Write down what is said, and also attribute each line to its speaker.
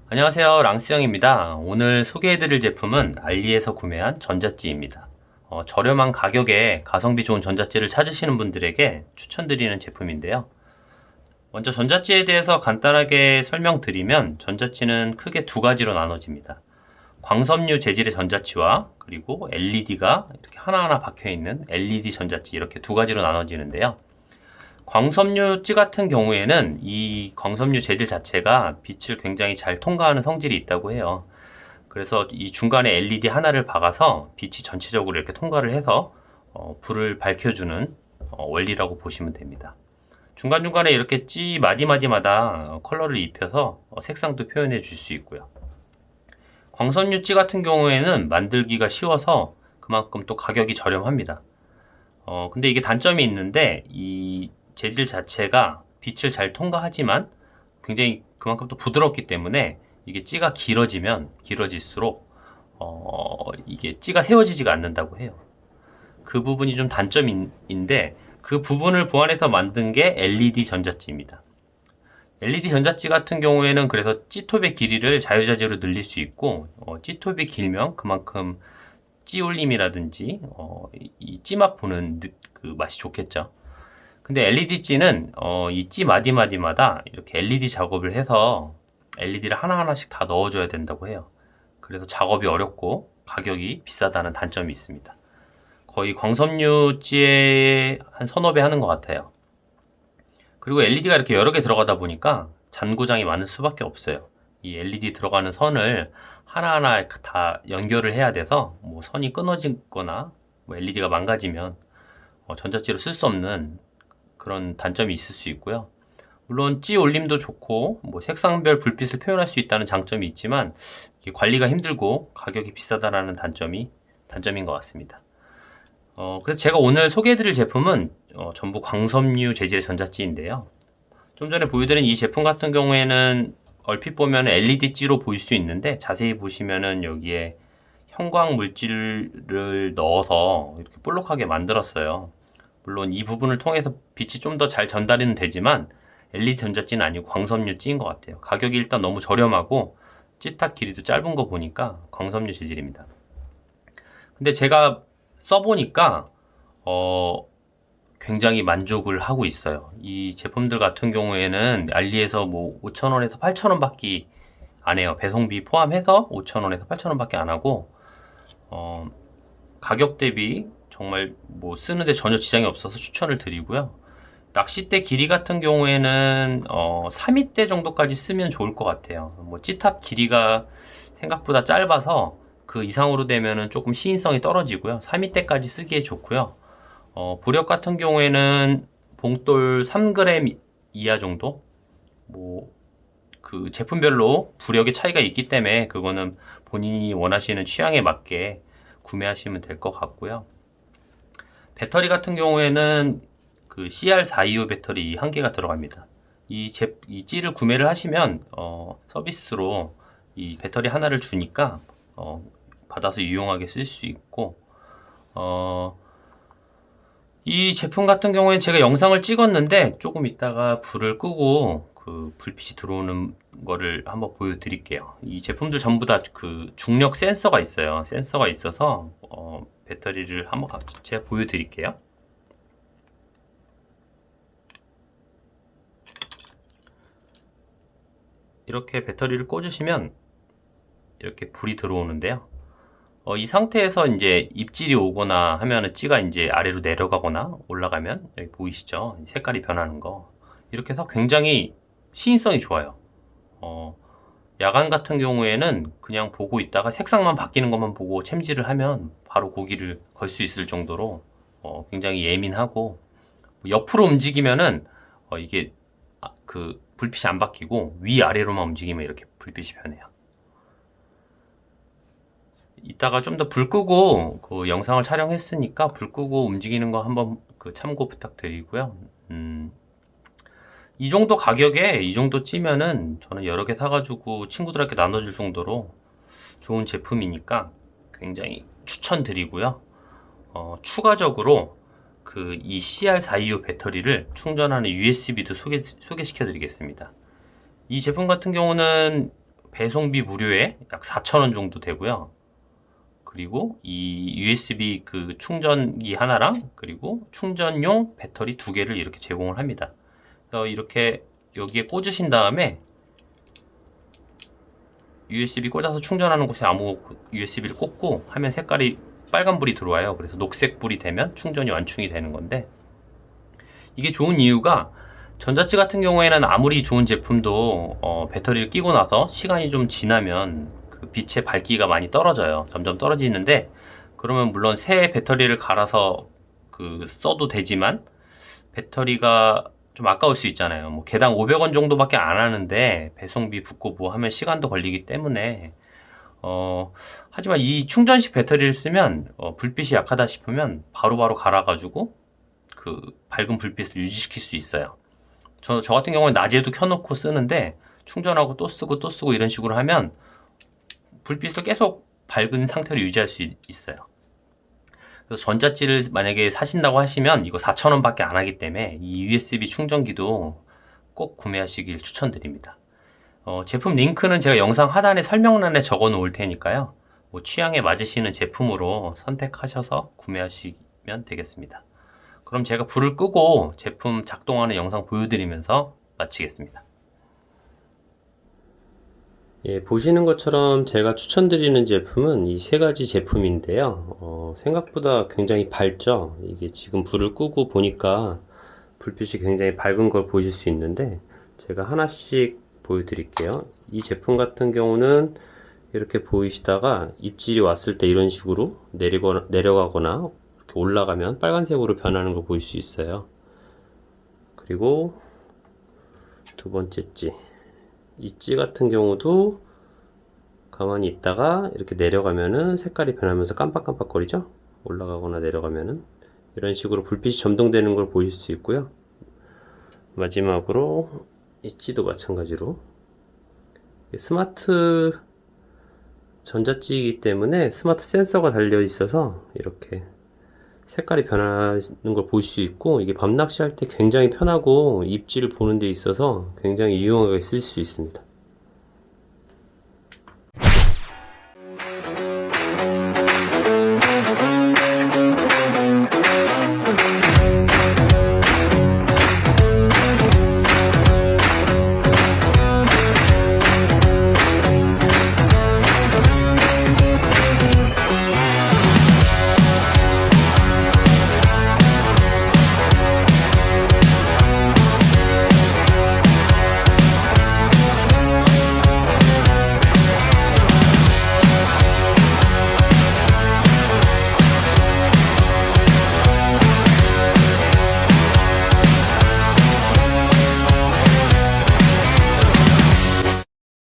Speaker 1: 안녕하세요, 랑스형입니다. 오늘 소개해드릴 제품은 알리에서 구매한 전자찌입니다. 저렴한 가격에 가성비 좋은 전자찌를 찾으시는 분들에게 추천드리는 제품인데요. 먼저 전자찌에 대해서 간단하게 설명드리면 전자찌는 크게 두 가지로 나눠집니다. 광섬유 재질의 전자찌와 그리고 LED가 이렇게 하나하나 박혀있는 LED 전자찌, 이렇게 두 가지로 나눠지는데요. 광섬유찌 같은 경우에는 이 광섬유 재질 자체가 빛을 굉장히 잘 통과하는 성질이 있다고 해요. 그래서 이 중간에 LED 하나를 박아서 빛이 전체적으로 이렇게 통과를 해서 불을 밝혀주는 원리라고 보시면 됩니다. 중간중간에 이렇게 찌 마디마디마다 컬러를 입혀서 색상도 표현해 줄 수 있고요. 광섬유찌 같은 경우에는 만들기가 쉬워서 그만큼 또 가격이 저렴합니다. 근데 이게 단점이 있는데, 이 재질 자체가 빛을 잘 통과하지만 굉장히 그만큼 또 부드럽기 때문에 이게 찌가 길어지면 길어질수록 이게 찌가 세워지지가 않는다고 해요. 그 부분이 좀 단점인데, 그 부분을 보완해서 만든 게 LED 전자찌입니다. LED 전자찌 같은 경우에는 그래서 찌톱의 길이를 자유자재로 늘릴 수 있고, 찌톱이 길면 그만큼 찌 올림이라든지 이 찌맛 보는 그 맛이 좋겠죠. 근데 LED찌는 이 찌 마디마디마다 이렇게 LED 작업을 해서 LED를 하나하나씩 다 넣어줘야 된다고 해요. 그래서 작업이 어렵고 가격이 비싸다는 단점이 있습니다. 거의 광섬유 찌의 한 서너 배 하는 것 같아요. 그리고 LED가 이렇게 여러 개 들어가다 보니까 잔고장이 많을 수밖에 없어요. 이 LED 들어가는 선을 하나하나 다 연결을 해야 돼서 뭐 선이 끊어지거나 뭐 LED가 망가지면 전자찌로 쓸 수 없는 그런 단점이 있을 수 있고요. 물론 찌 올림도 좋고 뭐 색상별 불빛을 표현할 수 있다는 장점이 있지만 이게 관리가 힘들고 가격이 비싸다라는 단점인 것 같습니다. 그래서 제가 오늘 소개해드릴 제품은 전부 광섬유 재질의 전자찌인데요. 좀 전에 보여드린 이 제품 같은 경우에는 얼핏 보면 LED찌로 보일 수 있는데, 자세히 보시면은 여기에 형광 물질을 넣어서 이렇게 볼록하게 만들었어요. 물론 이 부분을 통해서 빛이 좀 더 잘 전달은 되지만 LED 전자찌는 아니고 광섬유 찌인 것 같아요. 가격이 일단 너무 저렴하고 찌탑 길이도 짧은 거 보니까 광섬유 재질입니다. 근데 제가 써보니까 굉장히 만족을 하고 있어요. 이 제품들 같은 경우에는 알리에서 뭐 5,000원에서 8,000원 밖에 안 해요. 배송비 포함해서 5,000원에서 8,000원 밖에 안 하고, 가격 대비 정말 뭐 쓰는데 전혀 지장이 없어서 추천을 드리고요. 낚싯대 길이 같은 경우에는 3위대 정도까지 쓰면 좋을 것 같아요. 뭐 찌탑 길이가 생각보다 짧아서 그 이상으로 되면은 조금 시인성이 떨어지고요. 3위대까지 쓰기에 좋고요. 부력 같은 경우에는 봉돌 3g 이하 정도? 뭐 그 제품별로 부력의 차이가 있기 때문에 그거는 본인이 원하시는 취향에 맞게 구매하시면 될 것 같고요. 배터리 같은 경우에는 그 CR425 배터리 한 개가 들어갑니다. 이 찌를 구매를 하시면 서비스로 이 배터리 하나를 주니까 받아서 유용하게 쓸 수 있고, 이 제품 같은 경우에 제가 영상을 찍었는데 조금 있다가 불을 끄고 그 불빛이 들어오는 거를 한번 보여드릴게요. 이 제품들 전부 다 그 중력 센서가 있어요. 센서가 있어서 배터리를 한번 제가 보여드릴게요. 이렇게 배터리를 꽂으시면 이렇게 불이 들어오는데요. 이 상태에서 이제 입질이 오거나 하면은 찌가 이제 아래로 내려가거나 올라가면, 여기 보이시죠? 색깔이 변하는 거. 이렇게 해서 굉장히 시인성이 좋아요. 야간 같은 경우에는 그냥 보고 있다가 색상만 바뀌는 것만 보고 챔질을 하면 바로 고기를 걸 수 있을 정도로 굉장히 예민하고, 옆으로 움직이면은 이게 그 불빛이 안 바뀌고 위아래로만 움직이면 이렇게 불빛이 변해요. 이따가 좀 더 불 끄고 그 영상을 촬영했으니까 불 끄고 움직이는 거 한번 그 참고 부탁드리고요. 이 정도 가격에 이 정도 찌면은 저는 여러 개 사가지고 친구들한테 나눠줄 정도로 좋은 제품이니까 굉장히 추천드리고요. 추가적으로 그 이 CR425 배터리를 충전하는 USB도 소개시켜 드리겠습니다. 이 제품 같은 경우는 배송비 무료에 약 4,000원 정도 되고요. 그리고 이 USB 그 충전기 하나랑 그리고 충전용 배터리 2개를 이렇게 제공을 합니다. 그래서 이렇게 여기에 꽂으신 다음에 USB 꽂아서 충전하는 곳에 아무 USB를 꽂고 하면 색깔이 빨간불이 들어와요. 그래서 녹색불이 되면 충전이 완충이 되는 건데, 이게 좋은 이유가 전자찌 같은 경우에는 아무리 좋은 제품도 배터리를 끼고 나서 시간이 좀 지나면 그 빛의 밝기가 많이 떨어져요. 점점 떨어지는데, 그러면 물론 새 배터리를 갈아서 써도 되지만 배터리가 좀 아까울 수 있잖아요. 뭐 개당 500원 정도밖에 안 하는데 배송비 붙고 뭐 하면 시간도 걸리기 때문에 하지만 이 충전식 배터리를 쓰면 불빛이 약하다 싶으면 바로바로 갈아가지고 그 밝은 불빛을 유지시킬 수 있어요. 저 같은 경우는 낮에도 켜놓고 쓰는데 충전하고 또 쓰고 또 쓰고 이런 식으로 하면 불빛을 계속 밝은 상태로 유지할 수 있어요. 그래서 전자찌를 만약에 사신다고 하시면 이거 4,000원 밖에 안 하기 때문에 이 USB 충전기도 꼭 구매하시길 추천드립니다. 제품 링크는 제가 영상 하단에 설명란에 적어 놓을 테니까요. 뭐 취향에 맞으시는 제품으로 선택하셔서 구매하시면 되겠습니다. 그럼 제가 불을 끄고 제품 작동하는 영상 보여드리면서 마치겠습니다. 예, 보시는 것처럼 제가 추천드리는 제품은 이 세 가지 제품인데요. 생각보다 굉장히 밝죠. 이게 지금 불을 끄고 보니까 불빛이 굉장히 밝은 걸 보실 수 있는데, 제가 하나씩 보여드릴게요. 이 제품 같은 경우는 이렇게 보이시다가 입질이 왔을 때 이런 식으로 내려가거나 이렇게 올라가면 빨간색으로 변하는 걸 보일 수 있어요. 그리고 두 번째 찌. 이 찌 같은 경우도 가만히 있다가 이렇게 내려가면은 색깔이 변하면서 깜빡깜빡거리죠? 올라가거나 내려가면은 이런 식으로 불빛이 점등되는 걸 보실 수 있고요. 마지막으로 이 찌도 마찬가지로 스마트 전자찌이기 때문에 스마트 센서가 달려 있어서 이렇게 색깔이 변하는 걸 볼 수 있고, 이게 밤 낚시할 때 굉장히 편하고 입질을 보는 데 있어서 굉장히 유용하게 쓸 수 있습니다.